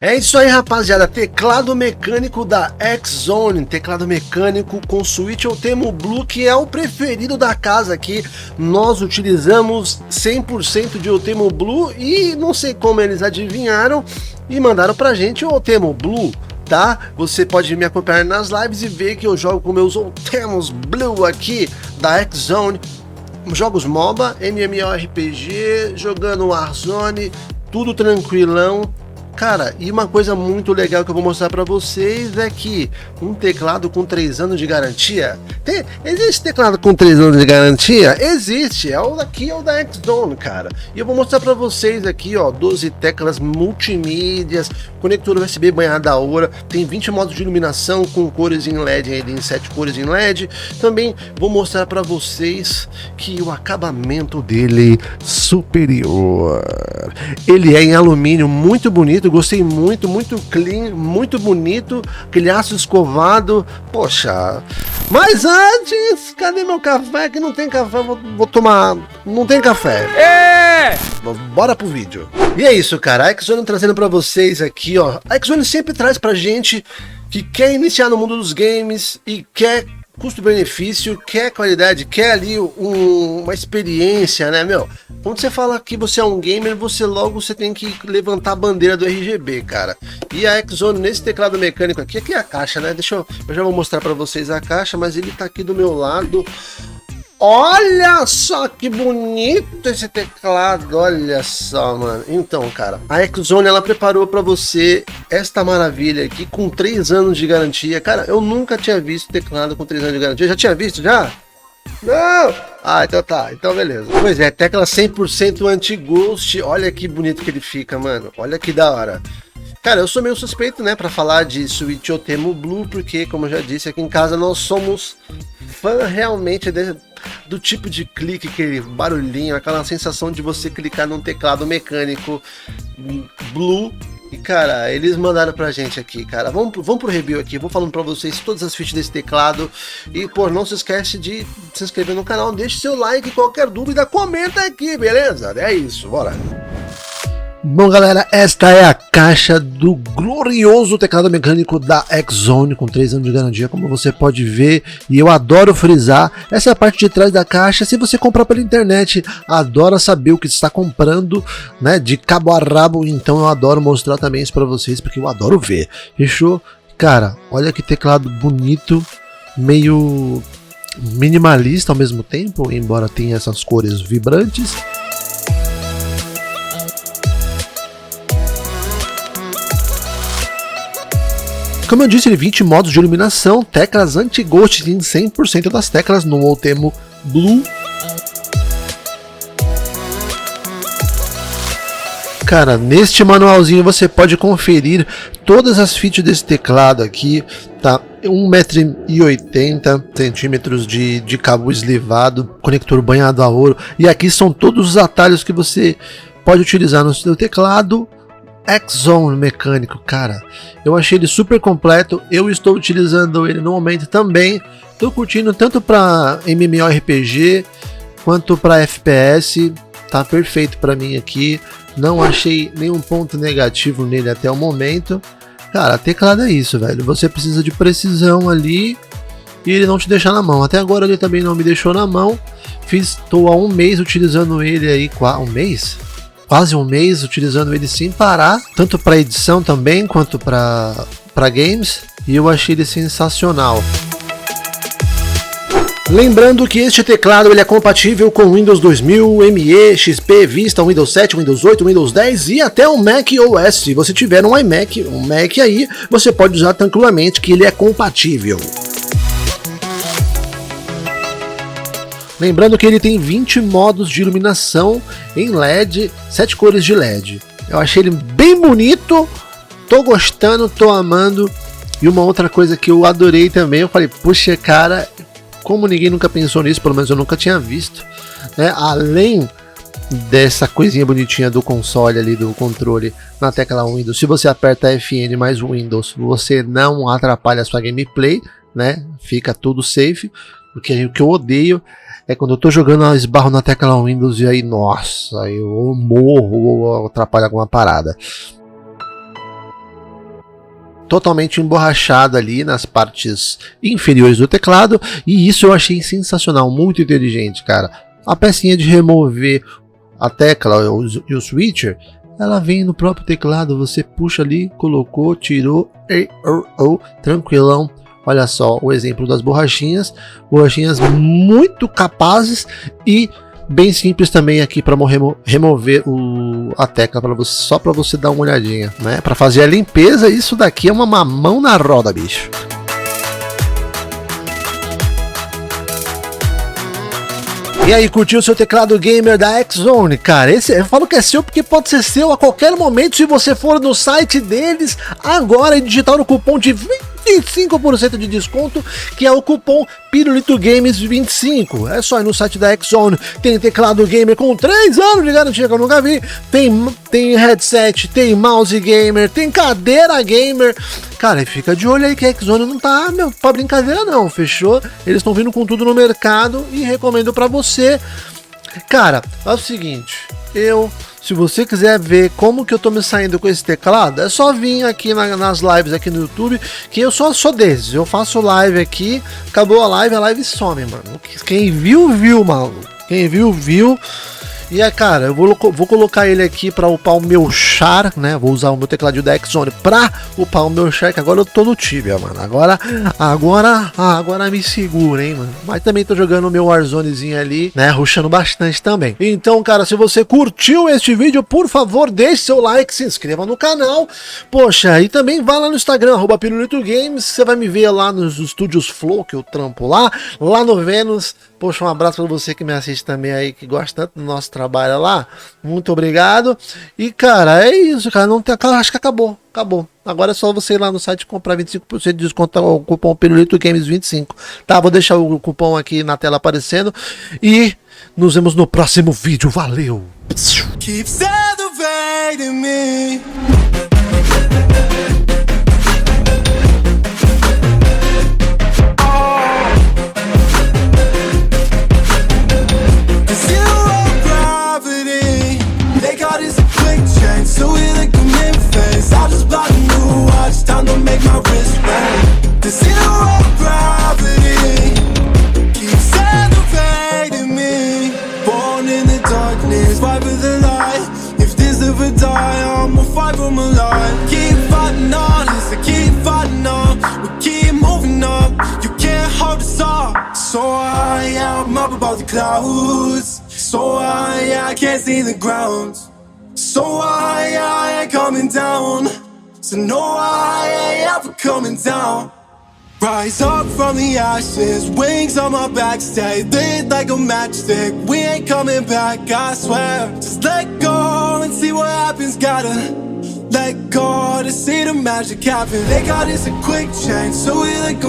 É isso aí, rapaziada, teclado mecânico da X-Zone, teclado mecânico com switch Outemu Blue, que é o preferido da casa aqui. Nós utilizamos 100% de Outemu Blue e não sei como eles adivinharam e mandaram pra gente o Outemu Blue, tá? Você pode me acompanhar nas lives e ver que eu jogo com meus Outemos Blue aqui da X-Zone, jogos MOBA, MMORPG, jogando Warzone, tudo tranquilão. Cara, e uma coisa muito legal que eu vou mostrar pra vocês é que um teclado com 3 anos de garantia. Existe teclado com 3 anos de garantia? Existe, é o daqui, é o da X-Zone, cara. E eu vou mostrar pra vocês aqui, ó, 12 teclas multimídias, conector USB banhado a ouro, tem 20 modos de iluminação com cores em LED, aí em 7 cores em LED. Também vou mostrar pra vocês que o acabamento dele superior. Ele é em alumínio, muito bonito. Gostei muito, muito clean, muito bonito, aquele aço escovado, poxa. Mas antes, cadê meu café? Que não tem café, vou tomar, não tem café. É! Bora pro vídeo. E é isso, cara, a X-Zone trazendo pra vocês aqui, ó. A X-Zone sempre traz pra gente que quer iniciar no mundo dos games e quer custo-benefício, quer qualidade, quer ali uma experiência, né, meu? Quando você fala que você é um gamer, você tem que levantar a bandeira do RGB, cara. E a X-Zone nesse teclado mecânico aqui é a caixa, né? Eu já vou mostrar pra vocês a caixa, mas ele tá aqui do meu lado. Olha só que bonito esse teclado, olha só, mano. Então, cara, a X-Zone, ela preparou pra você esta maravilha aqui com 3 anos de garantia. Cara, eu nunca tinha visto teclado com 3 anos de garantia. Já tinha visto, já? Não! Ah, então tá, então beleza. Pois é, tecla 100% anti-ghost. Olha que bonito que ele fica, mano. Olha que da hora. Cara, eu sou meio suspeito, né, pra falar de switch Outemu Blue, porque, como eu já disse, aqui em casa nós somos fã realmente do tipo de clique, aquele barulhinho, aquela sensação de você clicar num teclado mecânico Blue. E, cara, eles mandaram pra gente aqui, cara. Vamos pro review aqui, vou falando pra vocês todas as features desse teclado. E, pô, não se esquece de se inscrever no canal, deixe seu like, qualquer dúvida, comenta aqui, beleza? É isso, bora! Bom, galera, esta é a caixa do glorioso teclado mecânico da X-Zone com 3 anos de garantia, como você pode ver, e eu adoro frisar, essa é a parte de trás da caixa. Se você comprar pela internet, adora saber o que está comprando, né, de cabo a rabo, então eu adoro mostrar também isso para vocês, porque eu adoro ver, fechou? Cara, olha que teclado bonito, meio minimalista ao mesmo tempo, embora tenha essas cores vibrantes. Como eu disse, ele 20 modos de iluminação, teclas anti-ghost em 100% das teclas no Outemu Blue. Cara, neste manualzinho você pode conferir todas as features desse teclado aqui, tá? 1,80 m de cabo eslivado, conector banhado a ouro, e aqui são todos os atalhos que você pode utilizar no seu teclado. X-Zone mecânico, cara, eu achei ele super completo, eu estou utilizando ele no momento também, tô curtindo tanto para MMORPG quanto para FPS, tá perfeito para mim aqui, não achei nenhum ponto negativo nele até o momento. Cara, teclado é isso, velho, você precisa de precisão ali e ele não te deixar na mão. Até agora ele também não me deixou na mão, estou há um mês utilizando ele aí, quase um mês utilizando ele sem parar, tanto para edição também quanto para games, e eu achei ele sensacional. Lembrando que este teclado ele é compatível com Windows 2000, ME, XP, Vista, Windows 7, Windows 8, Windows 10 e até o Mac OS. Se você tiver um iMac, um Mac aí, você pode usar tranquilamente que ele é compatível. Lembrando que ele tem 20 modos de iluminação em LED, 7 cores de LED. Eu achei ele bem bonito, tô gostando, tô amando. E uma outra coisa que eu adorei também, eu falei, puxa, cara, como ninguém nunca pensou nisso, pelo menos eu nunca tinha visto, né? Além dessa coisinha bonitinha do console ali, do controle na tecla Windows, se você aperta FN mais Windows, você não atrapalha a sua gameplay, né? Fica tudo safe, porque o que eu odeio é quando eu tô jogando, eu esbarro na tecla Windows e aí, nossa, eu morro ou atrapalho alguma parada. totalmente emborrachada ali nas partes inferiores do teclado, e isso eu achei sensacional, muito inteligente, cara. A pecinha de remover a tecla e o switcher, ela vem no próprio teclado, você puxa ali, colocou, tirou, tranquilão. Olha só o exemplo das borrachinhas muito capazes e bem simples também aqui para remover a tecla, só para você dar uma olhadinha, né? Para fazer a limpeza, isso daqui é uma mamão na roda, bicho. E aí, curtiu o seu teclado gamer da X-Zone? Cara, esse eu falo que é seu porque pode ser seu a qualquer momento se você for no site deles agora e digitar o cupom de 25% de desconto, que é o cupom Pirulito Games 25. É só ir no site da X-Zone. Tem teclado gamer com 3 anos de garantia que eu nunca vi. Tem headset, tem mouse gamer, tem cadeira gamer. Cara, fica de olho aí que a X-Zone não tá pra brincadeira não, fechou? Eles estão vindo com tudo no mercado e recomendo pra você. Cara, é o seguinte, se você quiser ver como que eu tô me saindo com esse teclado, é só vir aqui nas lives aqui no YouTube, que eu sou desses, eu faço live aqui, acabou a live some, mano. Quem viu, maluco. Quem viu. E cara, eu vou colocar ele aqui para upar o meu char, né? Vou usar o meu tecladinho da X-Zone para upar o meu char, que agora eu tô no Tibia, mano. Agora me segura, hein, mano. Mas também tô jogando o meu Warzonezinho ali, né? Rushando bastante também. Então, cara, se você curtiu este vídeo, por favor, deixe seu like, se inscreva no canal. Poxa, e também vá lá no Instagram, @PirulitoGames. Você vai me ver lá nos estúdios Flow, que eu trampo lá no Vênus. Poxa, um abraço para você que me assiste também aí, que gosta tanto do nosso trabalho lá. Muito obrigado. E, cara, é isso, cara. Acho que acabou. Agora é só você ir lá no site comprar 25% de desconto, o cupom Pirulito Games 25. Tá, vou deixar o cupom aqui na tela aparecendo. E nos vemos no próximo vídeo. Valeu! Keep celebrating me. So we like a Memphis. I just bought a new watch, time to make my wrist ring. The zero gravity keeps celebrating me. Born in the darkness, fight for the light. If this ever die, I'ma fight for my life. Keep fighting on, I keep fighting on. We keep moving up, you can't hold us up. So I'm up above the clouds. So I can't see the ground. So I ain't coming down. So no, I ain't ever coming down. Rise up from the ashes, wings on my back, stay lit like a matchstick. We ain't coming back, I swear. Just let go and see what happens. Gotta let go to see the magic happen. They got us a quick change, so we like a